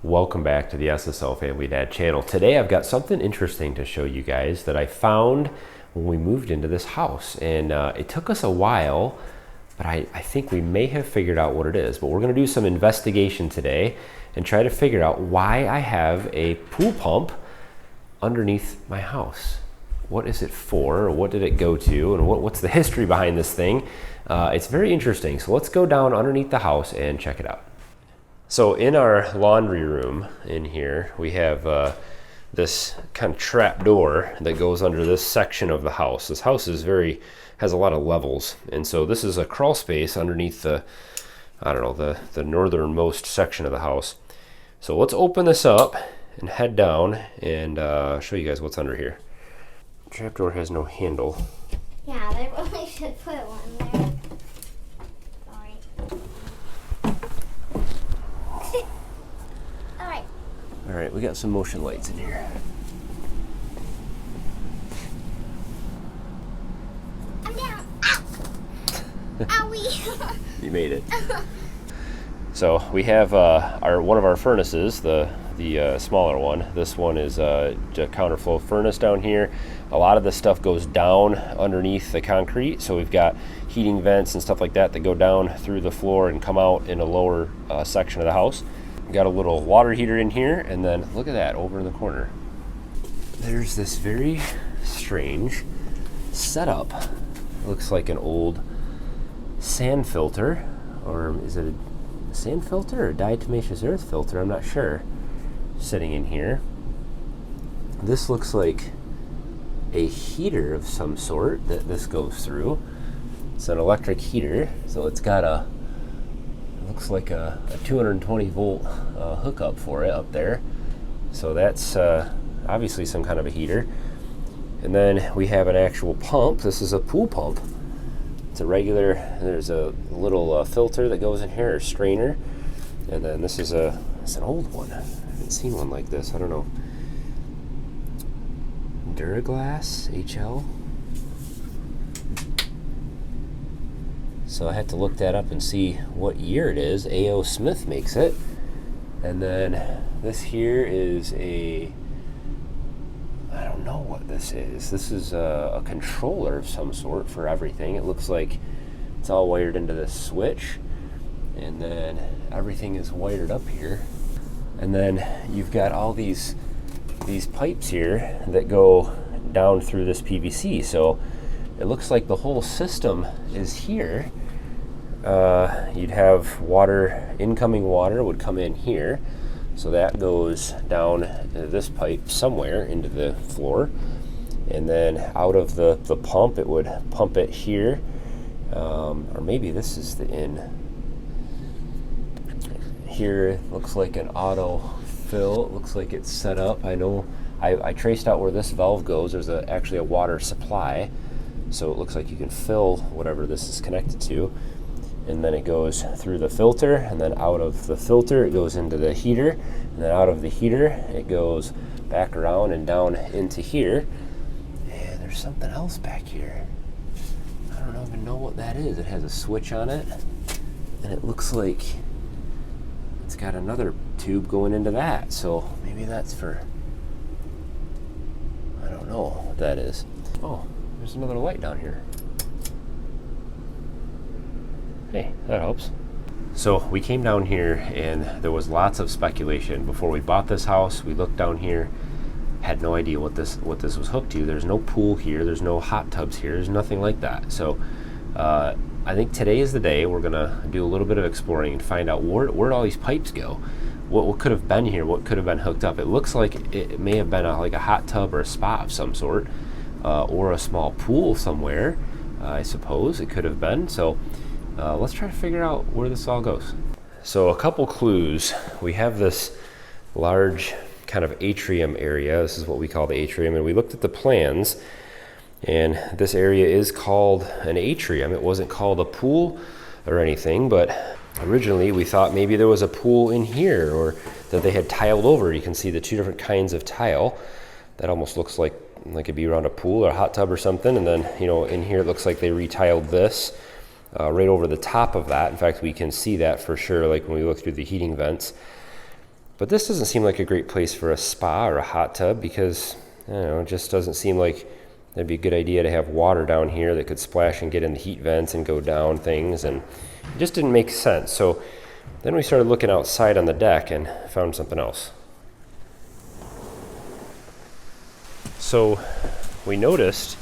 Welcome back to the SSL Family Dad channel. Today I've got something interesting to show you guys that I found when we moved into this house. And it took us a while, but I think we may have figured out what it is. But we're gonna do some investigation today and try to figure out why I have a pool pump underneath my house. What is it for? Or what did it go to? And what's the history behind this thing? It's very interesting. So let's go down underneath the house and check it out. So in our laundry room in here, we have this kind of trap door that goes under this section of the house. This house is has a lot of levels. And so this is a crawl space underneath the northernmost section of the house. So let's open this up and head down and show you guys what's under here. The trap door has no handle. Yeah, they really should put one there. All right, we got some motion lights in here. I'm down. Ow! Owie! You made it. So we have one of our furnaces, the smaller one. This one is a counterflow furnace down here. A lot of this stuff goes down underneath the concrete, so we've got heating vents and stuff like that that go down through the floor and come out in a lower section of the house. Got a little water heater in here, and then look at that over in the corner. There's this very strange setup. Looks like an old sand filter, or is it a sand filter or diatomaceous earth filter? I'm not sure. Sitting in here. This looks like a heater of some sort that this goes through. It's an electric heater, so it's got looks like a 220 volt hookup for it up there. So that's obviously some kind of a heater. And then we have an actual pump. This is a pool pump. It's a regular, there's a little filter that goes in here, or strainer. And then this is it's an old one. I haven't seen one like this, I don't know. Duraglass HL. So I have to look that up and see what year it is. A.O. Smith makes it. And then this here is I don't know what this is. This is a controller of some sort for everything. It looks like it's all wired into this switch. And then everything is wired up here. And then you've got all these pipes here that go down through this PVC. So it looks like the whole system is here. You'd have water, incoming water would come in here. So that goes down this pipe somewhere into the floor. And then out of the pump, it would pump it here. Or maybe this is the in. Here looks like an auto fill. It looks like it's set up. I know I traced out where this valve goes. There's actually a water supply. So it looks like you can fill whatever this is connected to. And then it goes through the filter, and then out of the filter it goes into the heater, and then out of the heater it goes back around and down into here. And there's something else back here. I don't even know what that is. It has a switch on it, and it looks like it's got another tube going into that. So maybe that's for, I don't know what that is. Oh, there's another light down here. Hey, that helps. So we came down here and there was lots of speculation. Before we bought this house, we looked down here, had no idea what this was hooked to. There's no pool here, there's no hot tubs here, there's nothing like that. So I think today is the day we're gonna do a little bit of exploring and find out where'd all these pipes go. What could have been here, what could have been hooked up. It looks like it may have been like a hot tub or a spa of some sort, or a small pool somewhere, I suppose it could have been. So let's try to figure out where this all goes. So a couple clues. We have this large kind of atrium area. This is what we call the atrium, and we looked at the plans, and this area is called an atrium. It wasn't called a pool or anything, but originally we thought maybe there was a pool in here, or that they had tiled over. You can see the two different kinds of tile. That almost looks like it'd be around a pool or a hot tub or something. And then, in here it looks like they retiled this right over the top of that. In fact, we can see that for sure, like when we look through the heating vents. But this doesn't seem like a great place for a spa or a hot tub because, I don't know, it just doesn't seem like that'd be a good idea to have water down here that could splash and get in the heat vents and go down things, and it just didn't make sense. So then we started looking outside on the deck and found something else. So we noticed,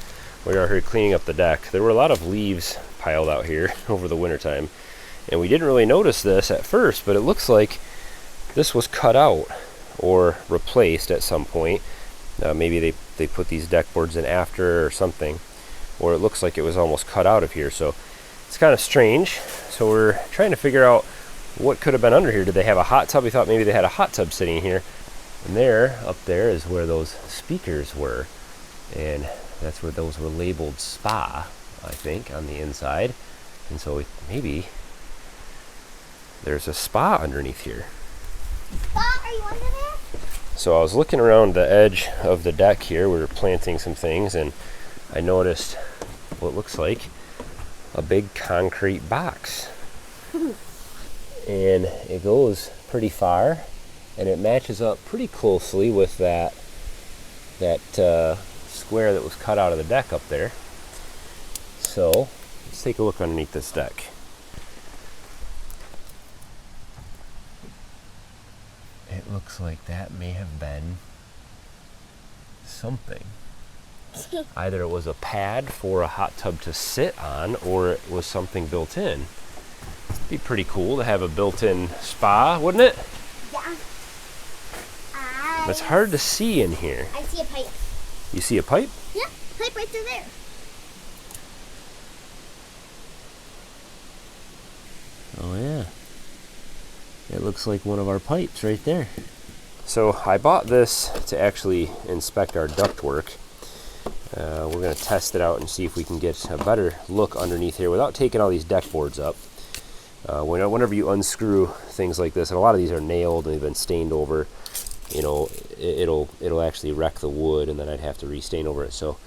we were out here cleaning up the deck, there were a lot of leaves piled out here over the wintertime. And we didn't really notice this at first, but it looks like this was cut out or replaced at some point. Maybe they put these deck boards in after or something, or it looks like it was almost cut out of here. So it's kind of strange. So we're trying to figure out what could have been under here. Did they have a hot tub? We thought maybe they had a hot tub sitting here. And there, up there, is where those speakers were. And that's where those were labeled spa, I think, on the inside. And so maybe there's a spa underneath here. Spa? Are you under there? So I was looking around the edge of the deck here. We were planting some things, and I noticed what looks like a big concrete box. And it goes pretty far, and it matches up pretty closely with that square that was cut out of the deck up there. So let's take a look underneath this deck. It looks like that may have been something. Either it was a pad for a hot tub to sit on, or it was something built in. It'd be pretty cool to have a built-in spa, wouldn't it? Yeah. It's hard to see in here. I see a pipe. You see a pipe? Yeah, pipe right through there. Oh yeah. It looks like one of our pipes right there. So I bought this to actually inspect our ductwork. We're going to test it out and see if we can get a better look underneath here without taking all these deck boards up. Whenever you unscrew things like this, and a lot of these are nailed and they've been stained over, you know, it'll actually wreck the wood, and then I'd have to restain over it. So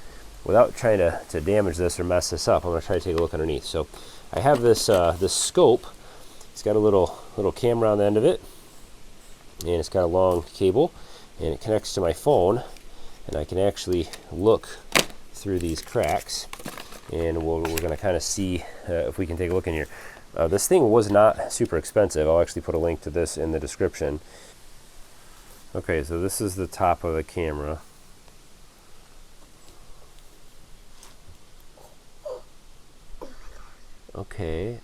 without trying to damage this or mess this up, I'm going to try to take a look underneath. So I have this this scope. It's got a little camera on the end of it, and it's got a long cable, and it connects to my phone, and I can actually look through these cracks, and we're going to kind of see if we can take a look in here. This thing was not super expensive. I'll actually put a link to this in the description. Okay, so this is the top of the camera. Okay.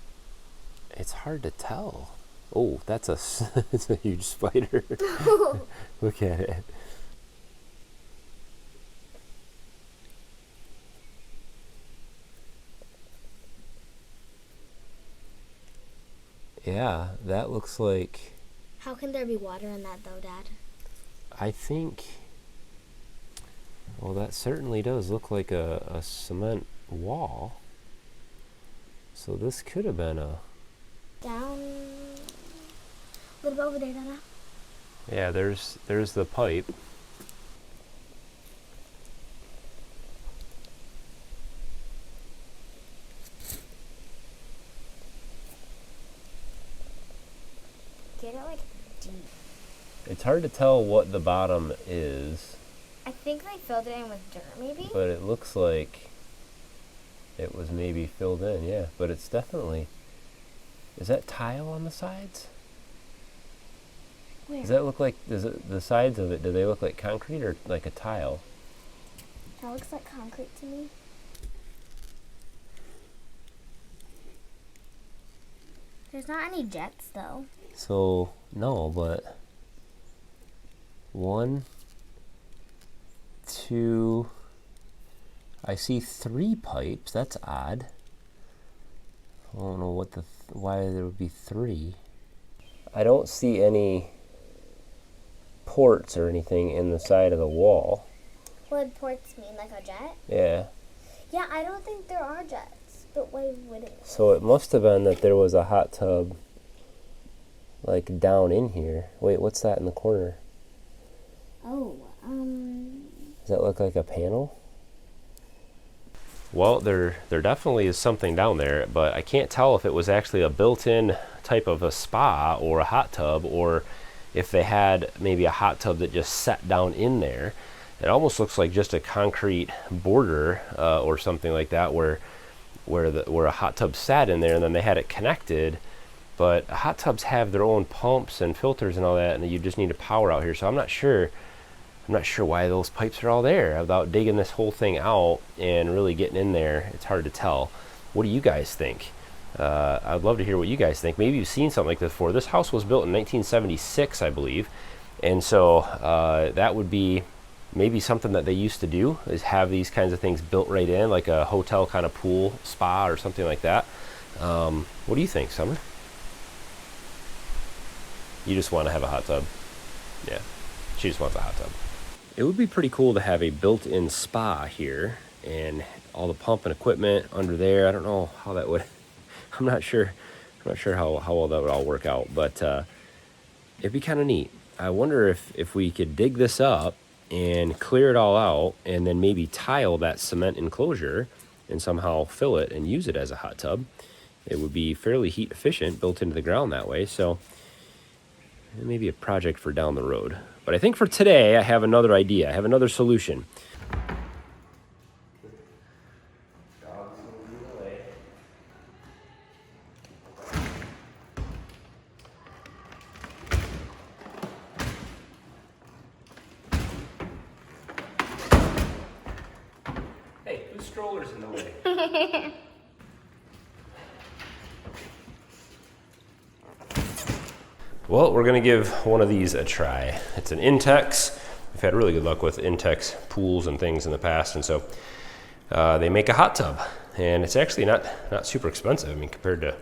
It's hard to tell. Oh, that's it's a huge spider. Look at it. Yeah, that looks like... How can there be water in that though, Dad? I think... Well, that certainly does look like a cement wall. So this could have been a... Down a little bit over there, Dada. Yeah, there's the pipe. Get it like deep. It's hard to tell what the bottom is. I think they filled it in with dirt, maybe. But it looks like it was maybe filled in, yeah. But it's definitely... Is that tile on the sides? Where? Does that look like, the sides of it, do they look like concrete or like a tile? That looks like concrete to me. There's not any jets though. So, no, but 1, 2, I see 3 pipes. That's odd. I don't know why there would be 3. I don't see any ports or anything in the side of the wall. Would ports mean like a jet? Yeah. Yeah, I don't think there are jets. But why would it? So it must have been that there was a hot tub like down in here. Wait, what's that in the corner? Oh, Does that look like a panel? Well, there definitely is something down there, but I can't tell if it was actually a built-in type of a spa or a hot tub, or if they had maybe a hot tub that just sat down in there. It almost looks like just a concrete border or something like that, where a hot tub sat in there, and then they had it connected. But hot tubs have their own pumps and filters and all that, and you just need to power out here. So I'm not sure why those pipes are all there without digging this whole thing out and really getting in there. It's hard to tell. What do you guys think? I'd love to hear what you guys think. Maybe you've seen something like this before. This house was built in 1976, I believe. And so that would be maybe something that they used to do, is have these kinds of things built right in, like a hotel kind of pool spa or something like that. What do you think, Summer? You just want to have a hot tub? Yeah, she just wants a hot tub. It would be pretty cool to have a built-in spa here and all the pump and equipment under there. I don't know how that would, I'm not sure how well that would all work out, but it'd be kind of neat. I wonder if we could dig this up and clear it all out and then maybe tile that cement enclosure and somehow fill it and use it as a hot tub. It would be fairly heat efficient, built into the ground that way. So maybe a project for down the road. But I think for today, I have another idea. I have another solution. Hey, whose stroller's in the way? Well, we're gonna give one of these a try. It's an Intex. We've had really good luck with Intex pools and things in the past, and so they make a hot tub, and it's actually not super expensive. I mean, compared to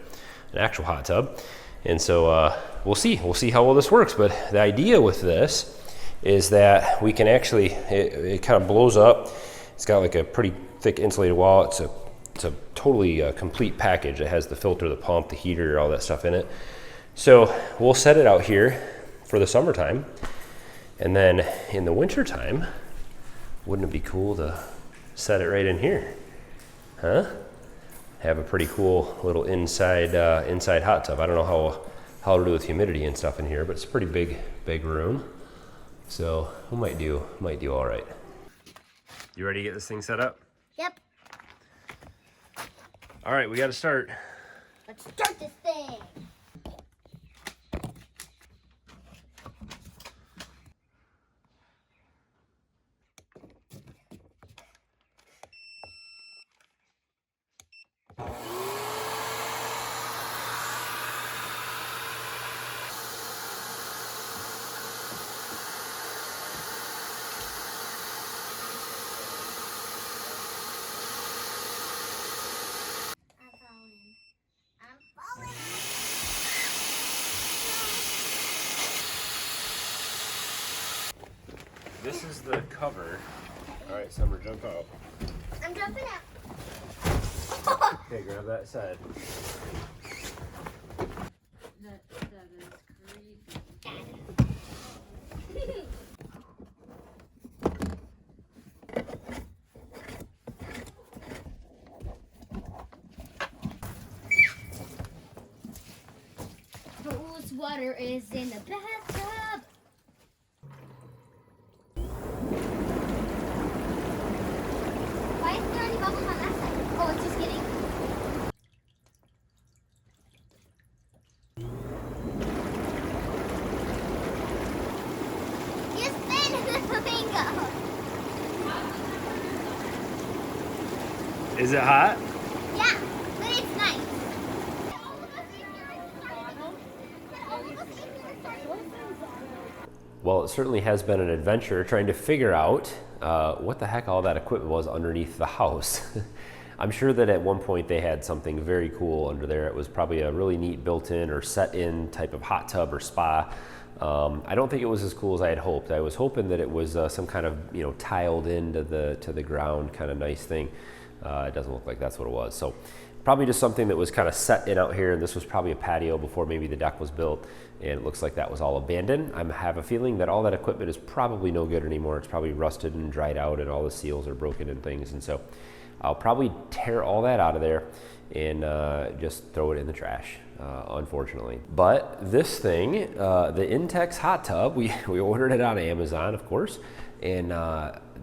an actual hot tub. And so we'll see how well this works. But the idea with this is that we can actually, it kind of blows up. It's got like a pretty thick insulated wall. It's a totally complete package. It has the filter, the pump, the heater, all that stuff in it. So we'll set it out here for the summertime, and then in the wintertime, wouldn't it be cool to set it right in here? Huh? Have a pretty cool little inside hot tub. I don't know how to do with humidity and stuff in here, but it's a pretty big room. So we might do all right. You ready to get this thing set up? Yep. All right, we got to start. Let's start this thing. This is the cover. All right, Summer, jump out. I'm jumping out. Okay, grab that side. That is creepy. Whose water is in the bathtub? Why is there any bubbles on that side? Oh, it's just kidding. You spin the flamingo. Is it hot? Yeah, but it's nice. Well, it certainly has been an adventure trying to figure out what the heck all that equipment was underneath the house. I'm sure that at one point they had something very cool under there. It was probably a really neat built-in or set-in type of hot tub or spa. I don't think it was as cool as I had hoped. I was hoping that it was some kind of, tiled into the ground kind of nice thing. It doesn't look like that's what it was. So probably just something that was kind of set in out here, and this was probably a patio before maybe the deck was built, and it looks like that was all abandoned. I have a feeling that all that equipment is probably no good anymore. It's probably rusted and dried out, and all the seals are broken and things, and so I'll probably tear all that out of there and just throw it in the trash, unfortunately. But this thing, the Intex Hot Tub, we ordered it on Amazon, of course, and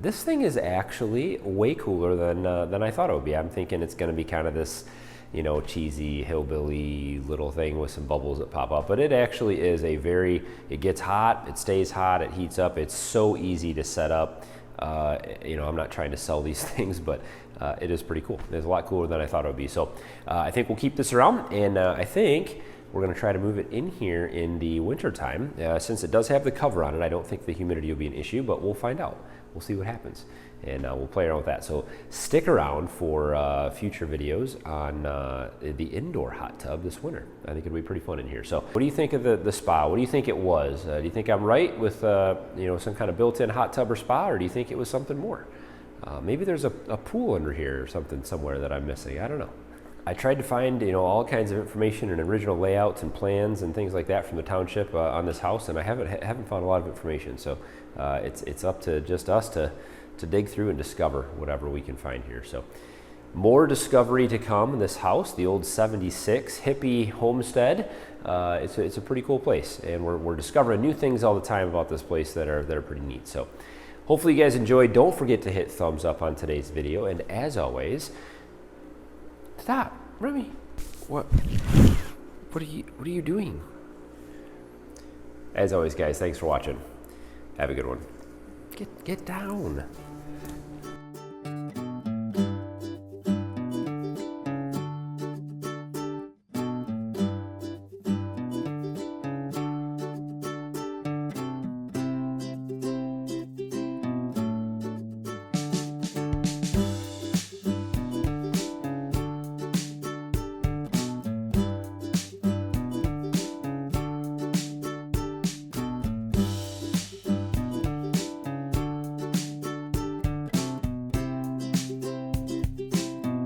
this thing is actually way cooler than I thought it would be. I'm thinking it's going to be kind of this, you know, cheesy hillbilly little thing with some bubbles that pop up, but it actually is it gets hot, it stays hot, it heats up. It's so easy to set up. You know, I'm not trying to sell these things, but it is pretty cool. It's a lot cooler than I thought it would be. So I think we'll keep this around, and I think we're going to try to move it in here in the winter time. Since it does have the cover on it, I don't think the humidity will be an issue, but we'll find out. We'll see what happens, and we'll play around with that. So stick around for future videos on the indoor hot tub this winter. I think it'll be pretty fun in here. So what do you think of the spa? What do you think it was? Do you think I'm right with you know, some kind of built-in hot tub or spa, or do you think it was something more? Maybe there's a pool under here or something somewhere that I'm missing. I don't know. I tried to find, you know, all kinds of information and original layouts and plans and things like that from the township on this house, and I haven't found a lot of information. So it's up to just us to dig through and discover whatever we can find here. So more discovery to come in this house, the old 76 hippie homestead. It's a pretty cool place, and we're discovering new things all the time about this place that are pretty neat. So hopefully you guys enjoyed. Don't forget to hit thumbs up on today's video, and as always, stop, Remy. What are you doing? As always, guys, thanks for watching. Have a good one. Get down.